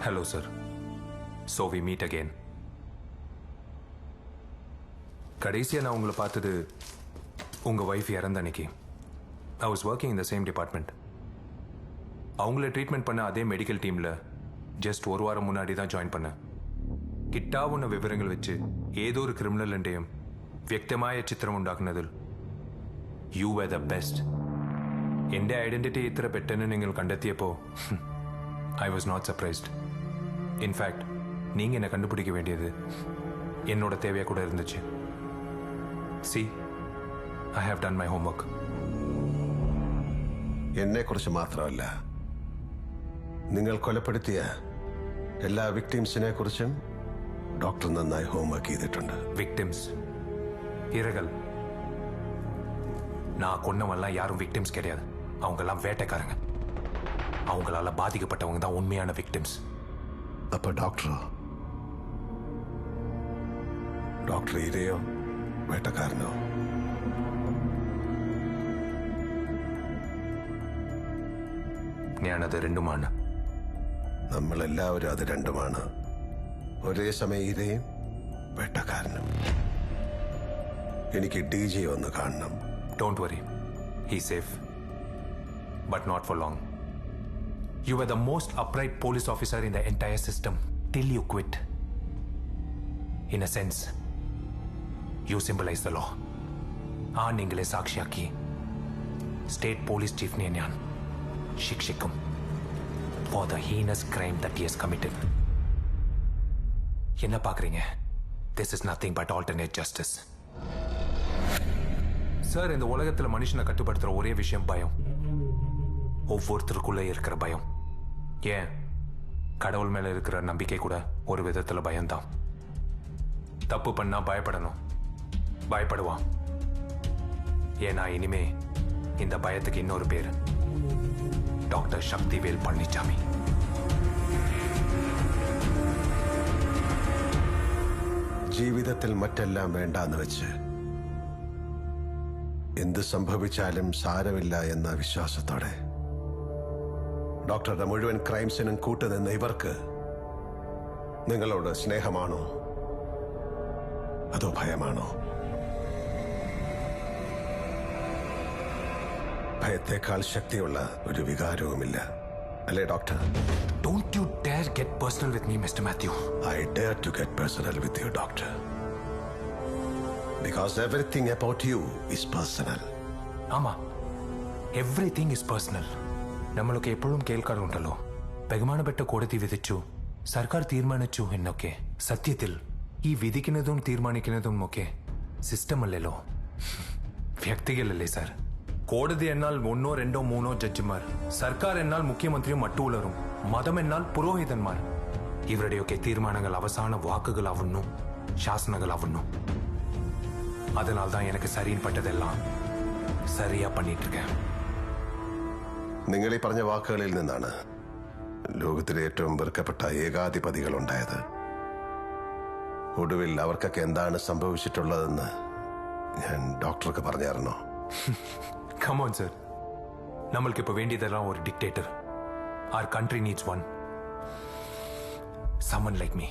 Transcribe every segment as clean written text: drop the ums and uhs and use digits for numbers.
Hello, sir. So we meet again. கடைசியா நான் உங்களை பார்த்தது உங்க வைஃப் இறந்த அன்னைக்கு. I was working in the same department. அவங்கள ட்ரீட்மெண்ட் பண்ண அதே மெடிக்கல் டீம்ல ஜஸ்ட் ஒரு வாரம் முன்னாடி தான் ஜாயின் பண்ணேன். കിട്ടാവുന്ന വിവരങ്ങൾ വെച്ച് ഏതൊരു ക്രിമിനലിന്റെയും വ്യക്തമായ ചിത്രം ഉണ്ടാക്കുന്നതിൽ യു were the best. എന്റെ ഐഡന്റിറ്റി ഇത്ര പെട്ടെന്ന് നിങ്ങൾ കണ്ടെത്തിയപ്പോൾ I was not surprised. In fact நீங்க എന്നെ കണ്ടുപിടിക്ക വേണ്ടിയത് എന്നോട് தேவையா கூட இருந்துச்சு. See, I have done my homework. എന്നെക്കുറിച്ച് മാത്രമല്ല, നിങ്ങൾ കൊലപ്പെടുത്തിയ എല്ലാ വിക്ടിംസിനെ കുറിച്ചും ഡോക്ടർ നന്നായി ഹോംവർക്ക് ചെയ്തിട്ടുണ്ട്. விக்டிம்ஸ் இறகல். நான் கொன்னவெல்லாம் யாரும் விக்டிம்ஸ் கிடையாது. அவங்கெல்லாம் வேட்டைக்காரங்க. அவங்களால பாதிக்கப்பட்டவங்க தான் உண்மையான விக்டிம்ஸ். அப்ப டாக்டர் ഇരയോ വേട്ടക്കാരനോ? ഞാനത് രണ്ടുമാണ്. നമ്മളെല്ലാവരും അത് രണ്ടുമാണ്. ഒരേ സമയം ഇരയും വേട്ടക്കാരനും. എനിക്ക് DJ ഒന്ന് കാണണം. Don't worry, he's safe, but not for long. You were the most upright police officer in the entire system till you quit. In a sense, you symbolize the law. ആ നിങ്ങളെ സാക്ഷിയാക്കി സ്റ്റേറ്റ് പോലീസ് ചീഫിനെ ഞാൻ ശിക്ഷിക്കും for the heinous crime that he has committed. என்ன பார்க்குறீங்க? This is nothing but alternate justice. Sir, இந்த உலகத்தில் மனுஷனை கட்டுப்படுத்துற ஒரே விஷயம் பயம். ஒவ்வொருத்தருக்குள்ள இருக்கிற பயம். ஏன் கடவுள் மேல இருக்கிற நம்பிக்கை கூட ஒரு விதத்துல பயம்தான். தப்பு பண்ணா பயப்படணும், பயப்படுவான். ஏன்னா இனிமே இந்த பயத்துக்கு இன்னொரு பேர், டாக்டர் சக்திவேல் பழனிசாமி. ജീവിതത്തിൽ മറ്റെല്ലാം വേണ്ടാന്ന് വെച്ച് എന്ത് സംഭവിച്ചാലും സാരമില്ല എന്ന വിശ്വാസത്തോടെ ഡോക്ടറുടെ മുഴുവൻ ക്രൈംസിനും കൂട്ടുനിന്ന ഇവർക്ക് നിങ്ങളോട് സ്നേഹമാണോ അതോ ഭയമാണോ? ഭയത്തേക്കാൾ ശക്തിയുള്ള ഒരു വികാരവുമില്ല, അല്ലേ doctor? Don't you dare get personal with me, Mr. Matthew. I dare to get personal with you, doctor. Because everything about you is personal. ആമാ, everything is personal. നമ്മളൊക്കെ എപ്പോഴും കേൾക്കാറുണ്ടല്ലോ, ബഹുമാനപ്പെട്ട കോടതി വിധിച്ചു, സർക്കാർ തീരുമാനിച്ചു എന്നൊക്കെ. സത്യത്തിൽ ഈ വിധിക്കുന്നതും തീരുമാനിക്കുന്നതും ഒക്കെ സിസ്റ്റം അല്ലല്ലോ, വ്യക്തികളല്ലേ സാർ? കോടതി എന്നാൽ ഒന്നോ രണ്ടോ മൂന്നോ ജഡ്ജിമാർ, സർക്കാർ എന്നാൽ മുഖ്യമന്ത്രിയും മറ്റുള്ളവരും, മതം എന്നാൽ പുരോഹിതന്മാർ. ഇവരുടെയൊക്കെ തീരുമാനങ്ങൾ അവസാന വാക്കുകളാവുന്നു, ശാസനകളാവുന്നു. அதனால்தான் எனக்கு சரின்னு பட்டதெல்லாம் சரியா பண்ணிட்டு இருக்கேன். നിങ്ങൾ ഈ പറഞ്ഞ വാക്കുകളിൽ നിന്നാണ് ലോകത്തിലെ ഏറ്റവും വെറുക്കപ്പെട്ട ഏകാധിപതികൾ ഉണ്ടായത്. ഒടുവിൽ അവർക്കൊക്കെ എന്താണ് സംഭവിച്ചിട്ടുള്ളതെന്ന് ഞാൻ ഡോക്ടർക്ക് പറഞ്ഞായിരുന്നോ? Come on, sir. നമ്മൾക്ക് ഇപ്പൊ വേണ്ടിയതെല്ലാം ഒരു dictator. Our country needs one. Someone like me.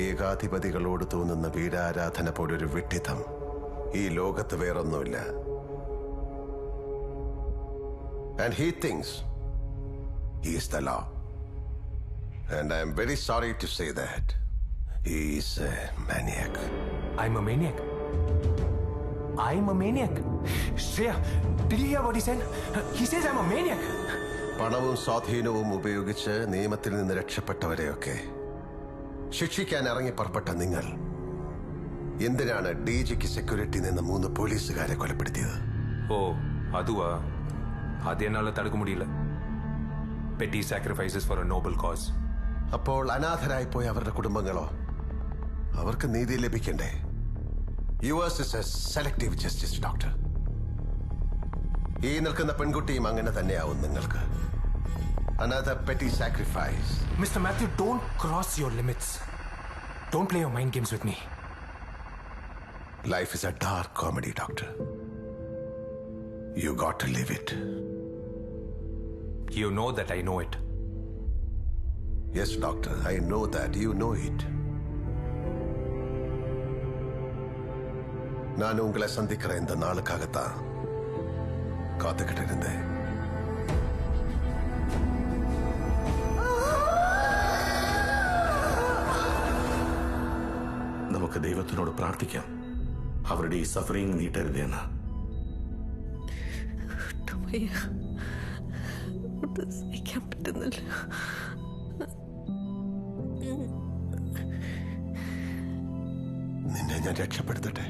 ഏകാധിപതികളോട് തോന്നുന്ന വീരാരാധന പോലൊരു വിഡ്ഢിത്തം ഈ ലോകത്ത് വേറൊന്നുമില്ല. And he thinks he is the law. And I am very sorry to say that he is a maniac. I'm a maniac. I'm a maniac. Shreya, did you hear what he said? He says I'm a maniac. പണവും സ്വാധീനവും ഉപയോഗിച്ച് നിയമത്തിൽ നിന്ന് രക്ഷപ്പെട്ടവരെയൊക്കെ ശിക്ഷിക്കാൻ ഇറങ്ങി പുറപ്പെട്ട നിങ്ങൾ എന്തിനാണ് DGക്ക് സെക്യൂരിറ്റി നിന്ന് 3 പോലീസുകാരെ കൊലപ്പെടുത്തിയത്? ഓ, അതുവാ? അത് എന്നാல തടുക്ക മുടിയില്ല. Petty sacrifices for a noble cause. അപ്പോൾ അനാഥരായി പോയ അവരുടെ കുടുംബങ്ങളോ? അവർക്ക് നീതി ലഭിക്കണ്ടേ? Yours is a selective justice, doctor. ഈ നിൽക്കുന്ന പെൺകുട്ടിയും അങ്ങനെ തന്നെയാവും നിങ്ങൾക്ക്. Another petty sacrifice. Mr. Matthew, don't cross your limits. Don't play your mind games with me. Life is a dark comedy, doctor. You got to live it. You know that I know it. Yes, doctor, I know that. You know it. நான் உங்களை சந்திக்கிற இந்த நாளுக்காகத்தான் காத்துக்கிட்டு இருந்தேன். നമുക്ക് ദൈവത്തിനോട് പ്രാർത്ഥിക്കാം. അവരുടെ ഈ സഫറിങ് നീട്ടരുതേന്ന്. സഹിക്കാൻ പറ്റുന്നില്ല. നിന്നെ ഞാൻ രക്ഷപ്പെടുത്തട്ടെ.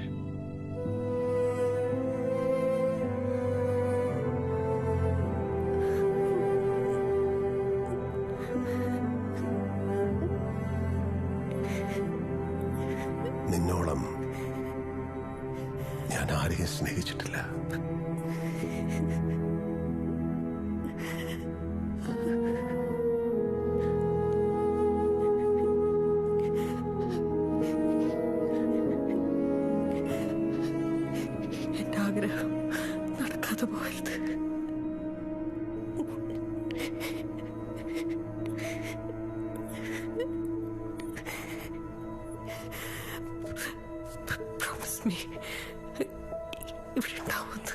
നിന്നോളം ഞാൻ ആരെയും സ്നേഹിച്ചിട്ടില്ല. എന്റെ ആഗ്രഹം നടക്കാതെ പോയത്. Promise me. ഇവിടെ ഉണ്ടാവുന്നത്.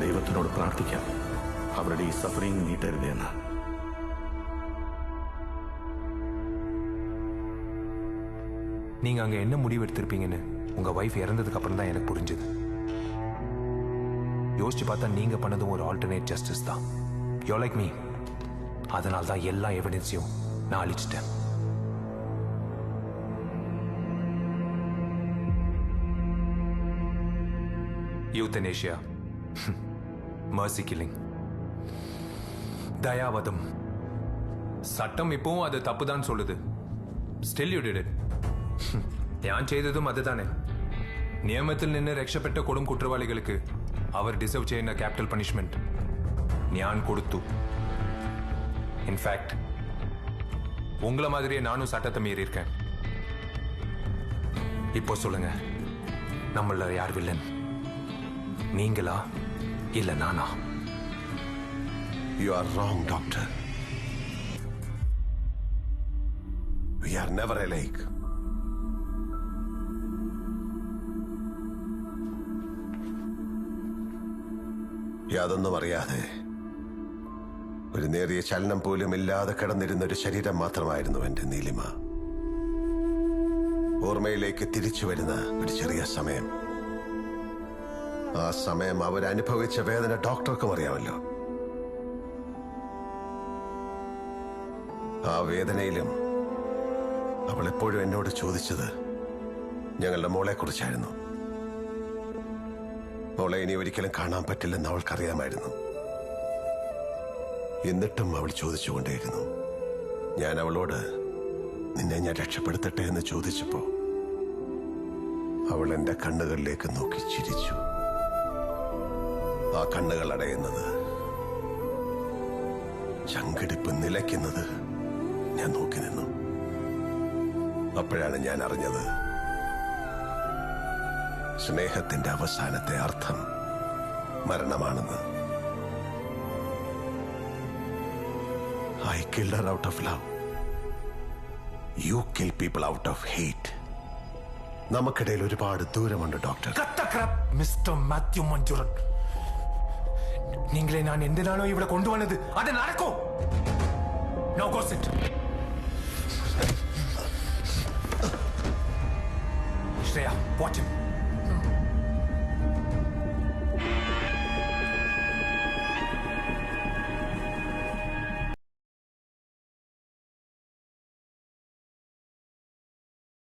ദൈവത്തിനോട് പ്രാർത്ഥിക്കാം. അവരുടെ ഈ സഫറിങ് നീട്ടരുതേന്ന്. நீங்க அங்க என்ன முடிவு எடுத்திருப்பீங்கன்னு உங்க வைஃப் இறந்ததுக்கு அப்புறம் தான் எனக்கு புரிஞ்சது. யோசிச்சு பார்த்தா நீங்க பண்ணதும் ஒரு ஆல்டர்னேட் ஜஸ்டிஸ் தான். You like me. அதனால தான் எல்லா எவிடன்ஸையும் நான் அழிச்சிட்டேன். யூத்தனேஷியா, மர்சி கில்லிங், தயாவதம், சட்டம் இப்பவும் அது தப்புதான் சொல்லுது. Still you did it. ഞാൻ ചെയ്തതും അത് തന്നെ. നിയമത്തിൽ നിന്ന് രക്ഷപ്പെട്ട കൊടും കുറ്റവാളികൾക്ക് അവർ ഡിസർവ് ചെയ്യുന്ന ക്യാപിറ്റൽ പണിഷ്മെന്റ് ഞാൻ കൊടുത്തു. இன்ஃபேக்ட் உங்களை மாதிரியே நானும் சட்டத்தை மீறி இருக்கேன். இப்போ சொல்லுங்க, நம்மள யார் வில்லன்? நீங்களா இல்ல நானா? You are wrong, doctor. We are never alike. യാതൊന്നും അറിയാതെ ഒരു നേരിയ ചലനം പോലും ഇല്ലാതെ കിടന്നിരുന്ന ഒരു ശരീരം മാത്രമായിരുന്നു എന്റെ നീലിമ. ഓർമ്മയിലേക്ക് തിരിച്ചു വരുന്ന ഒരു ചെറിയ സമയം. ആ സമയം അവരനുഭവിച്ച വേദന ഡോക്ടർക്കും അറിയാമല്ലോ. ആ വേദനയിലും അവൾ എപ്പോഴും എന്നോട് ചോദിച്ചത് ഞങ്ങളുടെ മോളെ കുറിച്ചായിരുന്നു. മോളെ ഇനി ഒരിക്കലും കാണാൻ പറ്റില്ലെന്ന് അവൾക്കറിയാമായിരുന്നു. എന്നിട്ടും അവൾ ചോദിച്ചുകൊണ്ടേയിരുന്നു. ഞാൻ അവളോട് നിന്നെ ഞാൻ രക്ഷപ്പെടുത്തട്ടെ എന്ന് ചോദിച്ചപ്പോ അവൾ എന്റെ കണ്ണുകളിലേക്ക് നോക്കി ചിരിച്ചു. ആ കണ്ണുകൾ അടയുന്നത്, ചങ്കിടിപ്പ് നിലയ്ക്കുന്നത് ഞാൻ നോക്കി നിന്നു. അപ്പോഴാണ് ഞാൻ അറിഞ്ഞത്, സ്നേഹത്തിന്റെ അവസാനത്തെ അർത്ഥം മരണമാണെന്ന്. I killed her out of love. You kill people out of hate. നമുക്കിടയിൽ ഒരുപാട് ദൂരമുണ്ട് ഡോക്ടർ. മിസ്റ്റർ മാത്യു മഞ്ജുറൻ, നിങ്ങളെ ഞാൻ എന്തിനാണോ ഇവിടെ കൊണ്ടുവന്നത് അത് നടക്കൂ. No go sit. Shreya, watch him.